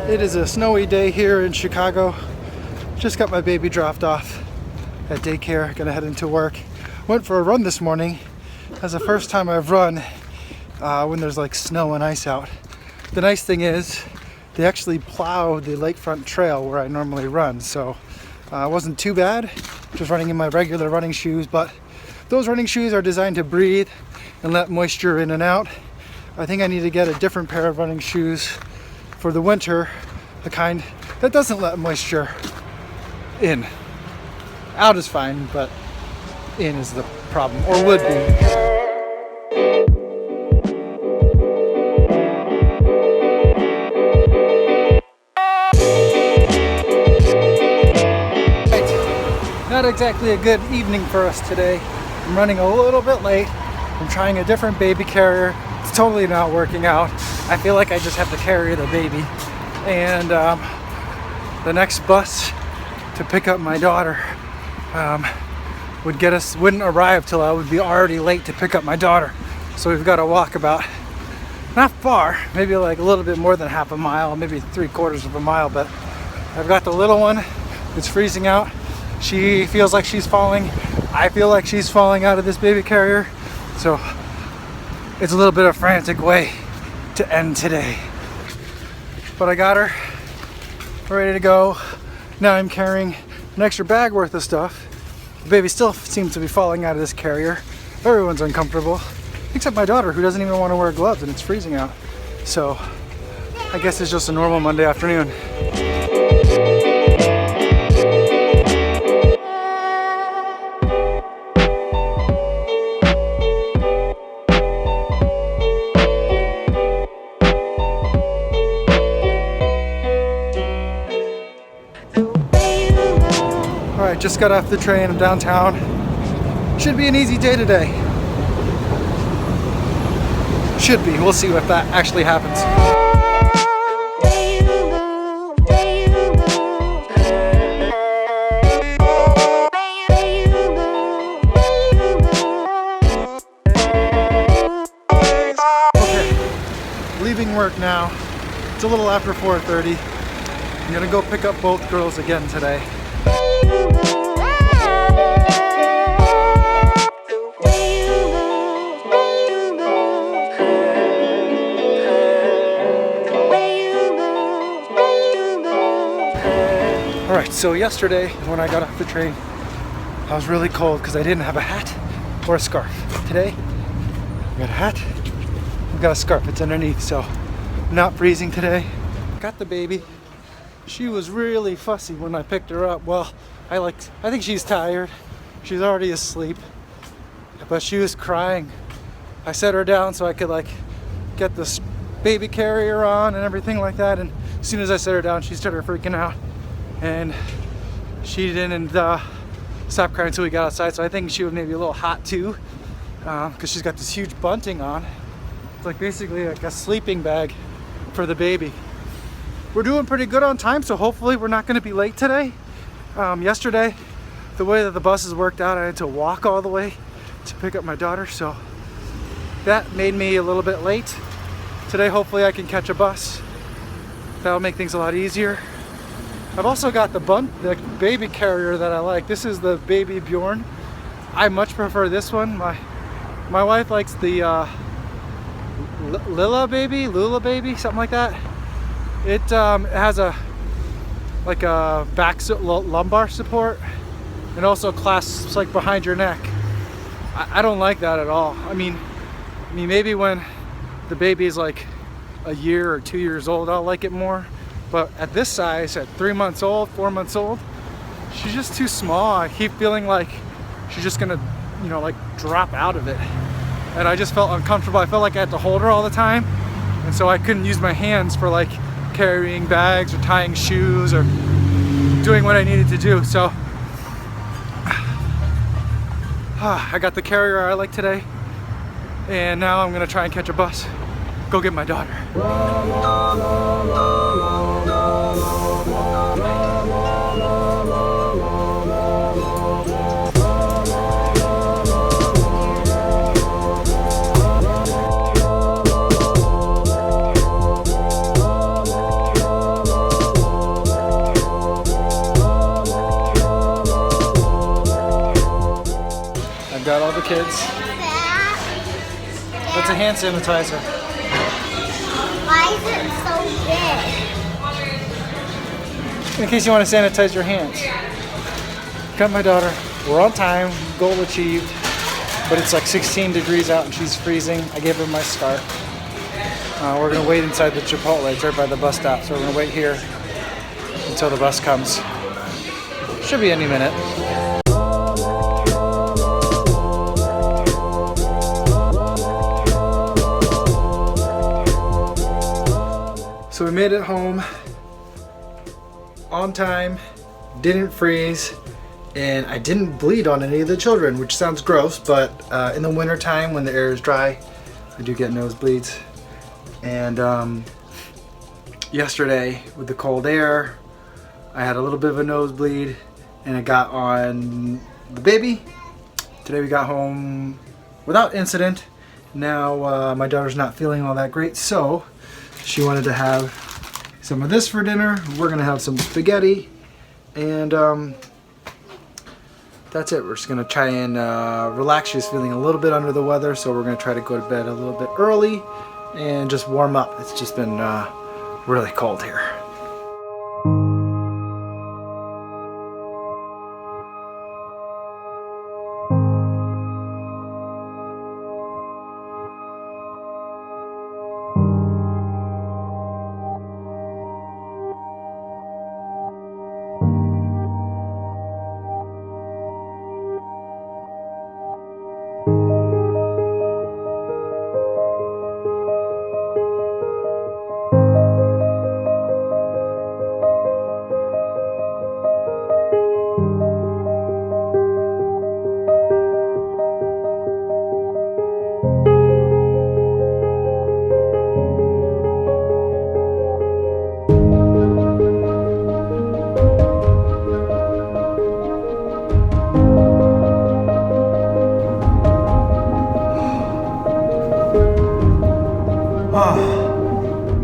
It is a snowy day here in Chicago. Just got my baby dropped off at daycare, gonna head into work. Went for a run this morning. That's the first time I've run when there's like snow and ice out. The nice thing is they actually plow the lakefront trail where I normally run, so it wasn't too bad. Just running in my regular running shoes, but those running shoes are designed to breathe and let moisture in and out. I think I need to get a different pair of running shoes for the winter, the kind that doesn't let moisture in. Out is fine, but in is the problem, or would be. Right. Not exactly a good evening for us today. I'm running a little bit late. I'm trying a different baby carrier. It's totally not working out. I feel like I just have to carry the baby. And the next bus to pick up my daughter wouldn't arrive till I would be already late to pick up my daughter. So we've got to walk about, not far, maybe like a little bit more than half a mile, maybe 3/4 of a mile, but I've got the little one. It's freezing out. She feels like she's falling. I feel like she's falling out of this baby carrier. So it's a little bit of a frantic way to end today. But I got her, ready to go. Now I'm carrying an extra bag worth of stuff. The baby still seems to be falling out of this carrier. Everyone's uncomfortable, except my daughter, who doesn't even want to wear gloves and it's freezing out. So I guess it's just a normal Monday afternoon. Alright, just got off the train. I'm downtown. Should be an easy day today. Should be. We'll see if that actually happens. Okay, leaving work now. It's a little after 4:30. I'm gonna go pick up both girls again today. Alright, so yesterday when I got off the train, I was really cold because I didn't have a hat or a scarf. Today, I got a hat, I've got a scarf, it's underneath, so I'm not freezing today. Got the baby. She was really fussy when I picked her up. Well, I think she's tired. She's already asleep, but she was crying. I set her down so I could get this baby carrier on and everything like that, and as soon as I set her down, she started freaking out. And she didn't stop crying until we got outside, so I think she was maybe a little hot too, because she's got this huge bunting on. It's like basically like a sleeping bag for the baby. We're doing pretty good on time, so hopefully we're not going to be late today. Yesterday, the way that the buses worked out, I had to walk all the way to pick up my daughter, so that made me a little bit late. Today, hopefully I can catch a bus. That'll make things a lot easier. I've also got the baby carrier that I like. This is the baby Bjorn. I much prefer this one. My wife likes the Lillebaby, something like that. It has a lumbar support, and also clasps like behind your neck. I don't like that at all. I mean maybe when the baby is like a year or 2 years old, I'll like it more. But at this size, at 3 months old, 4 months old, she's just too small. I keep feeling like she's just gonna, drop out of it. and I just felt uncomfortable. I felt like I had to hold her all the time, and so I couldn't use my hands for like carrying bags or tying shoes or doing what I needed to do. So I got the carrier I like today, and now I'm gonna try and catch a bus, go get my daughter. Got all the kids. That's a hand sanitizer. Why is it so big? In case you want to sanitize your hands. Got my daughter. We're on time. Goal achieved. But it's like 16 degrees out and she's freezing. I gave her my scarf. We're going to wait inside the Chipotle. It's right by the bus stop. So we're going to wait here until the bus comes. Should be any minute. So we made it home on time, didn't freeze, and I didn't bleed on any of the children, which sounds gross, but in the winter time when the air is dry, I do get nosebleeds. And yesterday with the cold air, I had a little bit of a nosebleed and it got on the baby. Today we got home without incident. Now my daughter's not feeling all that great, so she wanted to have some of this for dinner. We're gonna have some spaghetti, and that's it. We're just gonna try and relax. She's feeling a little bit under the weather, so we're gonna try to go to bed a little bit early and just warm up. It's just been really cold here.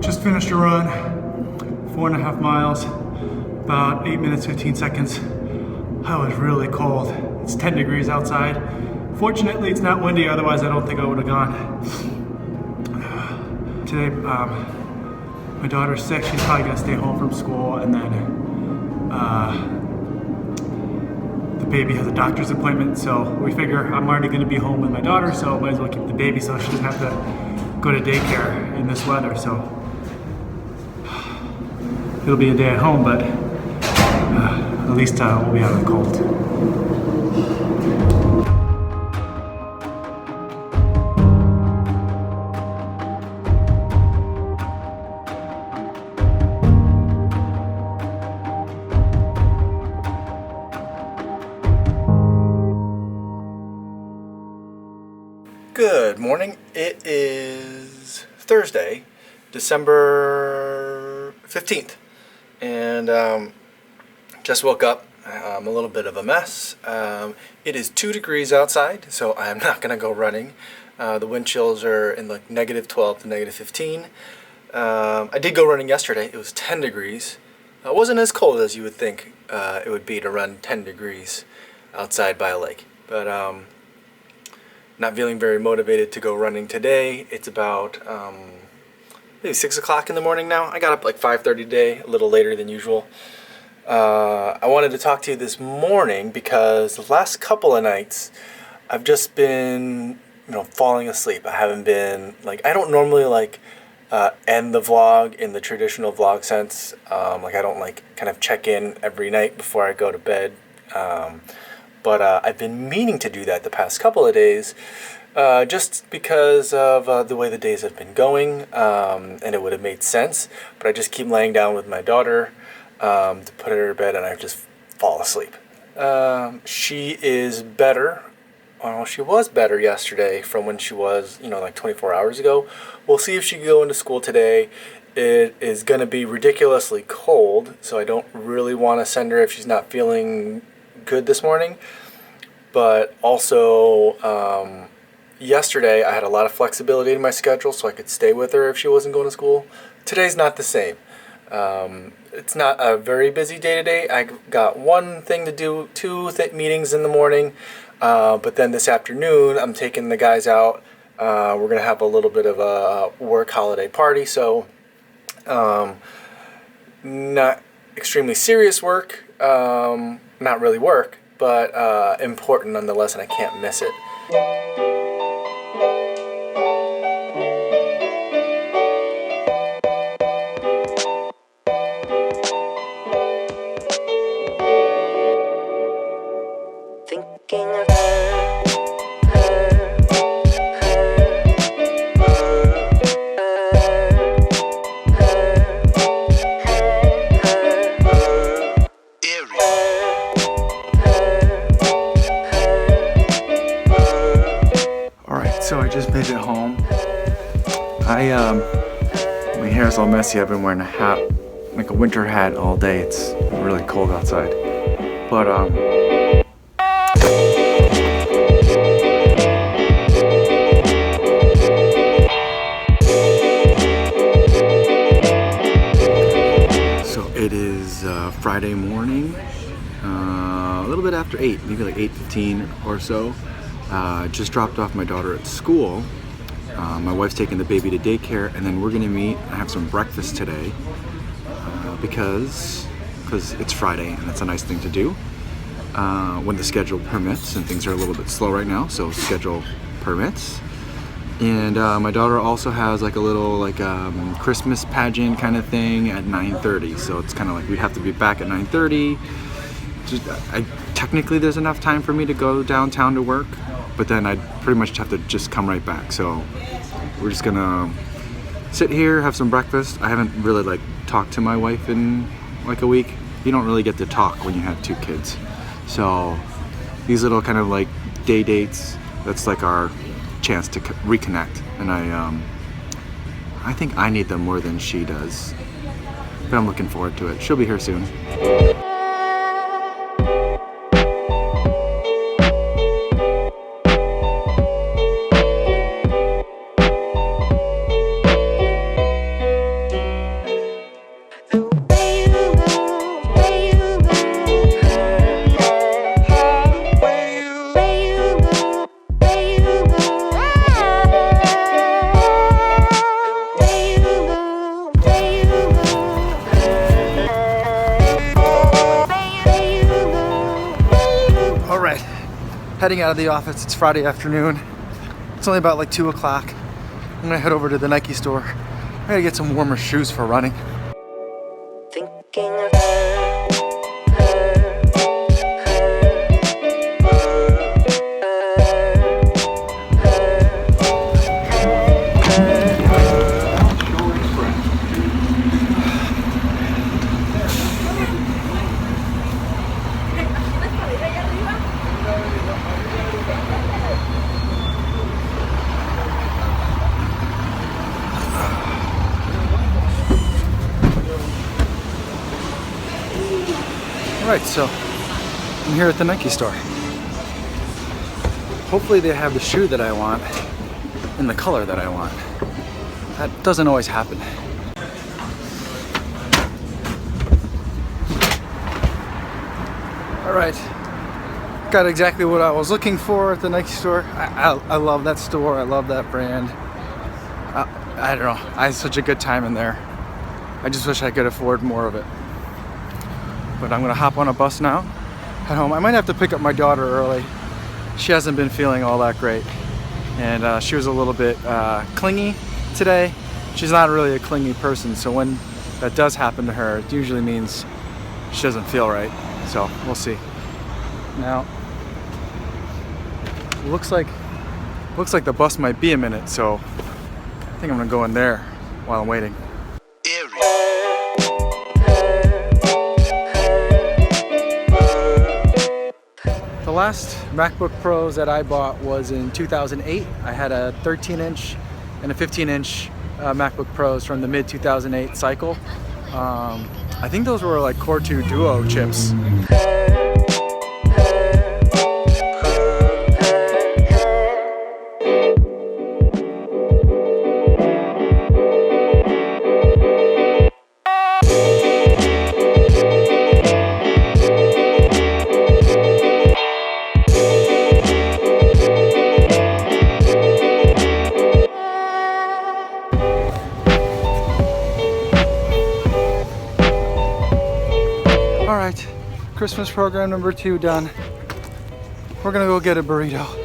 Just finished a run, 4.5 miles, about 8 minutes, 15 seconds. I was really cold. It's 10 degrees outside. Fortunately, it's not windy, otherwise I don't think I would have gone. Today, my daughter's sick. She's probably gonna stay home from school, and then the baby has a doctor's appointment, so we figure I'm already gonna be home with my daughter, so I might as well keep the baby so she doesn't have to go to daycare in this weather. So it'll be a day at home, but at least we'll be out of the cold. Good morning. It is Thursday, December 15th, and just woke up. I'm a little bit of a mess. It is 2 degrees outside, so I am not going to go running. The wind chills are in like -12 to -15. I did go running yesterday. It was 10 degrees. It wasn't as cold as you would think it would be to run 10 degrees outside by a lake, but not feeling very motivated to go running today. It's about maybe 6 o'clock in the morning now. I got up like 5:30 today, a little later than usual. I wanted to talk to you this morning because the last couple of nights I've just been, falling asleep. I haven't been I don't normally end the vlog in the traditional vlog sense. I don't kind of check in every night before I go to bed. But I've been meaning to do that the past couple of days Just because of the way the days have been going, and it would have made sense, but I just keep laying down with my daughter to put her to bed, and I just fall asleep. She is better. Well, she was better yesterday from when she was, like 24 hours ago. We'll see if she can go into school today. It is going to be ridiculously cold, so I don't really want to send her if she's not feeling good this morning. But also, yesterday I had a lot of flexibility in my schedule, so I could stay with her if she wasn't going to school. Today's not the same. It's not a very busy day today. I got one thing to do, two meetings in the morning, but then this afternoon I'm taking the guys out. We're going to have a little bit of a work holiday party, so not extremely serious work, not really work, but important nonetheless, and I can't miss it. So I just made it home. My hair's all messy. I've been wearing a hat, like a winter hat all day. It's really cold outside. But so it is Friday morning, a little bit after 8, maybe like 8:15 or so. Just dropped off my daughter at school. My wife's taking the baby to daycare, and then we're gonna meet and have some breakfast today because it's Friday and that's a nice thing to do when the schedule permits, and things are a little bit slow right now, so schedule permits. And my daughter also has like a little Christmas pageant kind of thing at 9:30, so it's kind of like we'd have to be back at 9:30. Technically there's enough time for me to go downtown to work, but then I'd pretty much have to just come right back. So we're just gonna sit here, have some breakfast. I haven't really talked to my wife in like a week. You don't really get to talk when you have two kids. So these little kind of day dates, that's like our chance to reconnect. And I think I need them more than she does, but I'm looking forward to it. She'll be here soon. Heading out of the office. It's Friday afternoon. It's only about 2 o'clock. I'm gonna head over to the Nike store. I gotta get some warmer shoes for running. Thinking of Alright, so I'm here at the Nike store. Hopefully they have the shoe that I want in the color that I want. That doesn't always happen. Alright, got exactly what I was looking for at the Nike store. I love that store, I love that brand. I don't know, I had such a good time in there. I just wish I could afford more of it. But I'm gonna hop on a bus now, head home. I might have to pick up my daughter early. She hasn't been feeling all that great. And she was a little bit clingy today. She's not really a clingy person, so when that does happen to her, it usually means she doesn't feel right. So we'll see. Now, it looks like Looks like the bus might be a minute, so I think I'm gonna go in there while I'm waiting. The last MacBook Pros that I bought was in 2008. I had a 13-inch and a 15-inch MacBook Pros from the mid-2008 cycle. I think those were like Core 2 Duo chips. All right, Christmas program number 2 done. We're gonna go get a burrito.